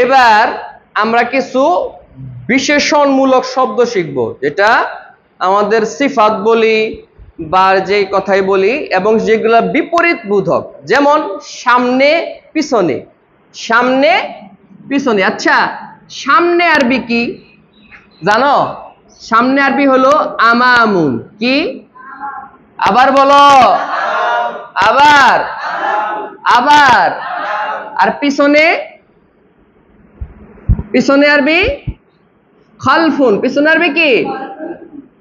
এবার আমরা কিছু বিশেষণমূলক শব্দ শিখব, যেটা আমাদের সিফাত বলি বা যে কথাই বলি, এবং যেগুলো বিপরীত বোধক, যেমন সামনে পিছনে। সামনে পিছনে, আচ্ছা সামনে আরবি কি জানো? সামনে আরবি হলো আমামুন। কি? আবার বলো, আবার আবার। আর পিছনে? পিছনে আরবি খালফুন। পিছনে আরবি কি?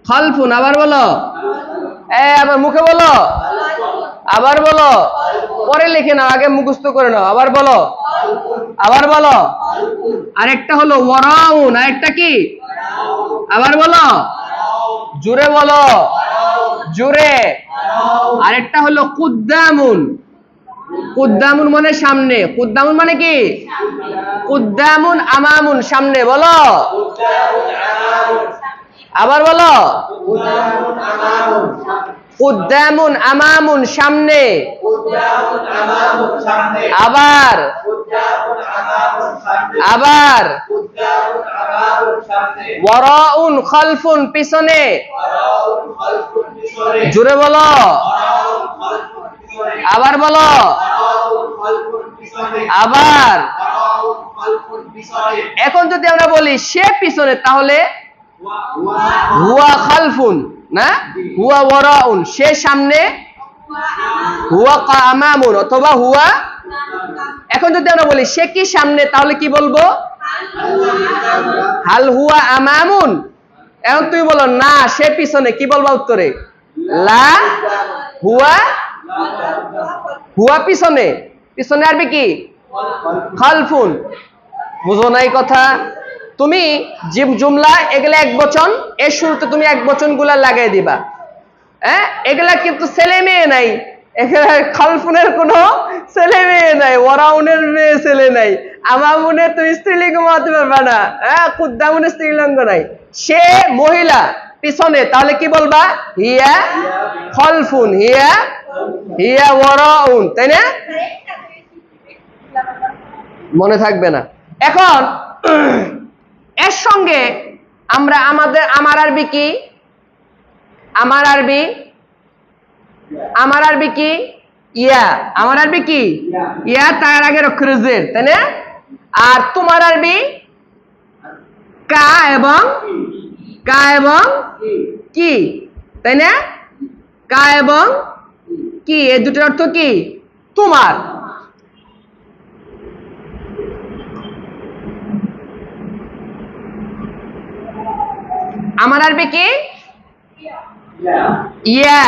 খালফুন। আবার বলো, আবার মুখে বলো, আবার বলো, পরে লিখে নাও, আগে মুখস্থ করে নাও। আবার বলো, আবার বলো। আরেকটা হলো ওয়ারাউন। আরেকটা কি? আবার বলো, জোরে বলো, জোরে। আরেকটা হলো কুদ্দামুন। কুদ্দামুন মানে সামনে। কুদ্দামুন মানে কি? কুদ্দামুন আমামুন, সামনে। বলো, আবার বলো, কুদ্দামুন আমামুন, সামনে। আবার আবার। ওয়ারাউন খালফুন, পিছনে। জোরে বলো, আবার বলো, আবার। এখন যদি আমরা বলি সে পিছনে, তাহলে হুয়া খালফুন না, হুয়া ওয়ারাউন। সে সামনে, হুয়া আমামুন, অথবা হুয়া। এখন যদি আমরা বলি সে কি সামনে, তাহলে কি বলবো? হাল হুয়া আমামুন। এখন তুমি বলো না সে পিছনে, কি বলবা উত্তরে? লা হুয়া। হুয়া পিছনে। পিছনে আরবি কি? খালফুন। বুঝো নাই কথা? তুমি জুমলা এগুলা এক বচন, এর শুরুতে তুমি এক বচন গুলা লাগাই দিবা। হ্যাঁ, এগুলা কিন্তু ছেলে মেয়ে নাই। এখানে খালফুনের কোনো ছেলে মেয়ে নাই, ওয়ারাউনের মেয়ে ছেলে নাই, আমামুনের তুমি স্ত্রীলিঙ্গ মানতে পারবা না। হ্যাঁ, কুদ্দামুনের স্ত্রীলিঙ্গ নাই। সে মহিলা পিছনে, তাহলে কি বলবা? হিয়া খালফুন, হিয়া হিয়া ওয়ারাউন, তাই না? মনে থাকবে না। এখন এর সঙ্গে আমরা আমার আরবি কি? আমার আরবি কি? ইয়া। আমার আরবি কি? ইয়া, তার আগে অক্ষর জের, তাই না? আর তোমার আরবি কা এবং কি, তাই না? কা এবং কি, এই দুটোর অর্থ কি? তোমার। আমার আরবি কি? ইয়া,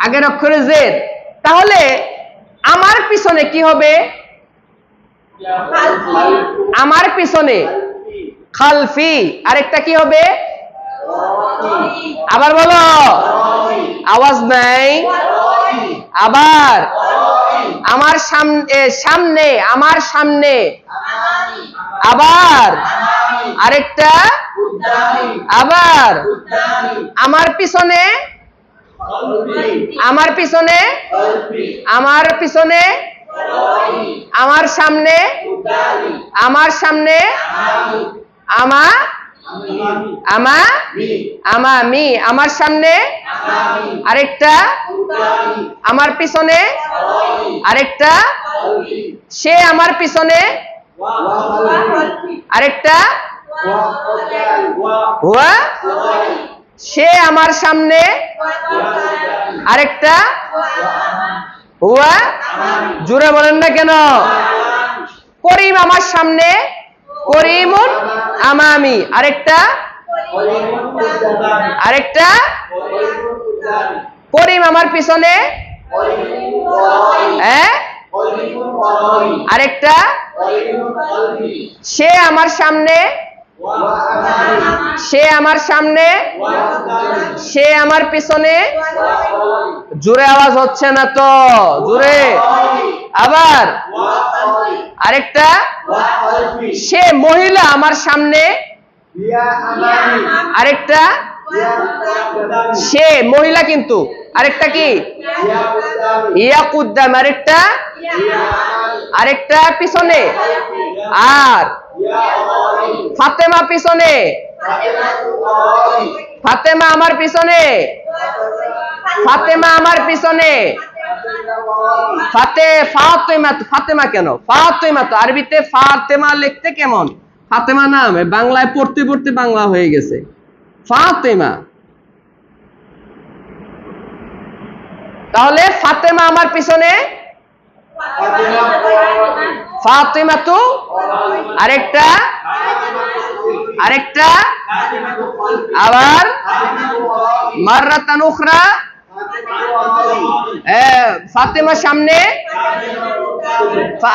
আগের অক্ষরে জের। তাহলে আমার পিছনে কি হবে? আমার পিছনে খালফি। আরেকটা কি হবে? আবার বলো, আওয়াজ নাই। আবার আমার সামনে, আমার সামনে। আবার আরেকটা, আবার আমার পিছনে, আমার পিছনে, আমার পিছনে, আমার সামনে, আমার সামনে, আমা আমামি, আমার সামনে। আরেকটা, আমার পিছনে। আরেকটা, সে আমার পিছনে। আরেকটা, হুয়া, সে আমার সামনে। আরেকটা, হুয়া। জোরে বলেন না কেন? করিম আমার সামনে, করিমুন আমামি। আরেকটা, আরেকটা, করিম আমার পিছনে। হ্যাঁ, আরেকটা, সে আমার সামনে। সে আমার সামনে, সে আমার পিছনে। জোরে আওয়াজ হচ্ছে না তো, জোরে। আবার আরেকটা, সে মহিলা আমার সামনে। আরেকটা, সে মহিলা কিন্তু। আরেকটা কি? ইয়া কুদ্দাম। আরেকটা, আরেকটা পিছনে। আর ফাতেমা পিছনে, ফাতেমা আমার পিছনে, ফাতেমা আমার পিছনে, ফাতেমা, ফাতেমা কেন ফাতেমা? তো আরবিতে ফাতেমা লিখতে কেমন? ফাতেমা নাম বাংলায় পড়তে পড়তে বাংলা হয়ে গেছে ফাতেমা। তাহলে ফাতেমা আমার পিছনে, ফাতেমা তো আরেকটা, আরেকটা আবার মাররাতান উখরা, ফাতেমা সামনে,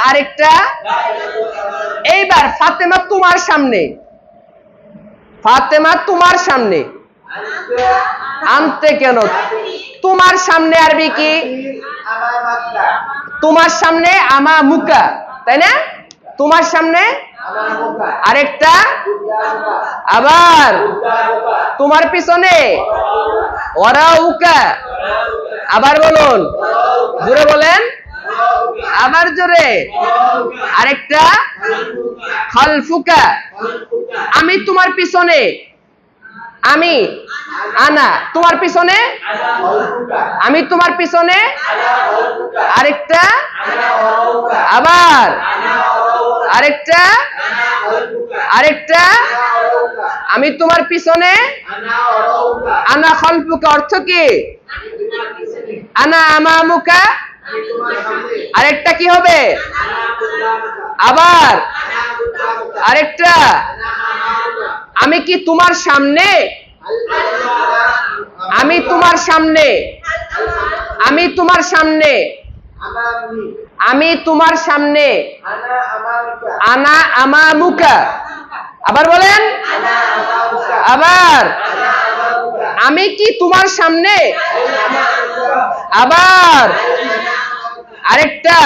আরেকটা। এইবার ফাতেমা তোমার সামনে, ফাতেমা তোমার সামনে, আনতে কেন? তোমার সামনে আরবি কি? তোমার সামনে আমা মুকা, তাই না? তোমার সামনে আরেকটা, আবার তোমার পিছনে ওরাউকা, আবার বলুন, জোরে বলেন, আবার জোরে, আরেকটা খালফুকা, আমি তোমার পিছনে, আমি আনা তোমার পিছনে, আমি তোমার পিছনে, আরেকটা, আবার আরেকটা, আরেকটা, আমি তোমার পিছনে, আনা খালফুকা অর্থ কি? আনা আমামুকা, আরেকটা কি হবে? আবার আরেকটা, আমি কি তোমার সামনে, আমি তোমার সামনে, আমি তোমার সামনে, আমি তোমার সামনে, আনা আমামুকা, আবার বলেন, আবার আমি কি তোমার সামনে, আবার আরেকটা,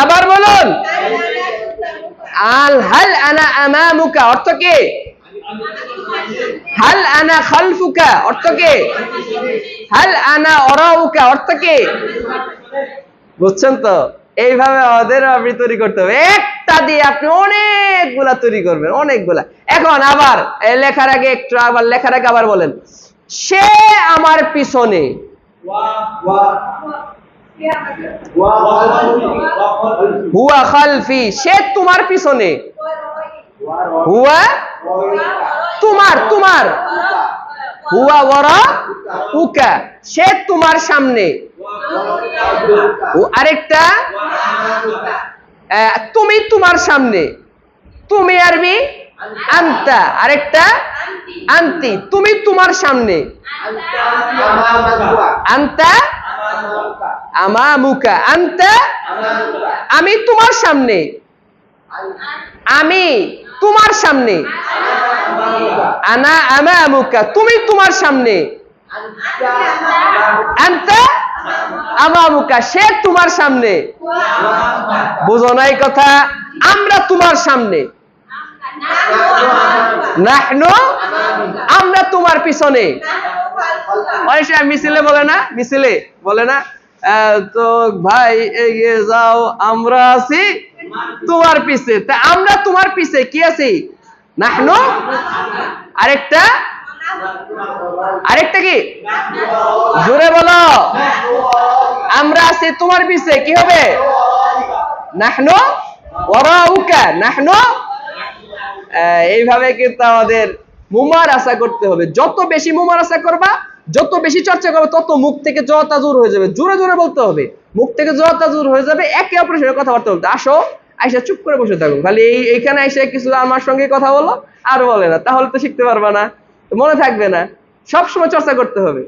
আবার বলুন, আল হাল আনা আমামুকা অর্থ কি? হাল আনা খালফুকা অর্থ কি? হাল আনা ওরাউকা অর্থ কি? বুঝছেন তো? এইভাবে আমাদের আপনি তৈরি করতে হবে, একটা দিয়ে আপনি অনেকগুলা তৈরি করবেন, অনেকগুলা। এখন আবার লেখার আগে একটু, আবার লেখার আগে আবার বলেন, সে আমার পিছনে, হুয়া খালফি, সে তোমার পিছনে, হুয়া তোমার, তোমার, হুয়া ওয়ারা উকা, সে তোমার সামনে, আরেকটা তুমি তোমার সামনে, তুমি আরবি আনতা, আরেকটা আনতি, তুমি তোমার সামনে, আনতা আমামুকা, আনতা আমি তোমার সামনে, আমি তোমার সামনে, আনা আমামুকা তুমি তোমার সামনে, আনতা আমামুকা সে তোমার সামনে। বুঝো নাই কথা? আমরা তোমার সামনে, নাহনু আমরা তোমার পিছনে। মিছিলে বলে না, মিছিলে বলে না, তো ভাই এগিয়ে যাও আমরা আছি তোমার পিছে, তা আমরা তোমার পিছে কি আছি? নাহনু, আরেকটা, আরেকটা কি? জোরে বলো, আমরা আছি তোমার পিছে, কি হবে? নাহনু ওয়ারাউকা, নাহনু। এইভাবে কিন্তু আমাদের মুমারাসা করতে হবে, যত বেশি মুমারাসা করবা, যত বেশি চর্চা করবে, তত মুখ থেকে জোর হয়ে যাবে, জোরে জোরে বলতে হবে, মুখ থেকে জোর হয়ে যাবে, একে অপরের সঙ্গে কথাবার্তা বলতে। আসো আইসা চুপ করে বসে থাকো, খালি এইখানে আইসা কিছু আমার সঙ্গে কথা বলো আর বলে না, তাহলে তো শিখতে পারবা না, মনে থাকবে না, সবসময় চর্চা করতে হবে।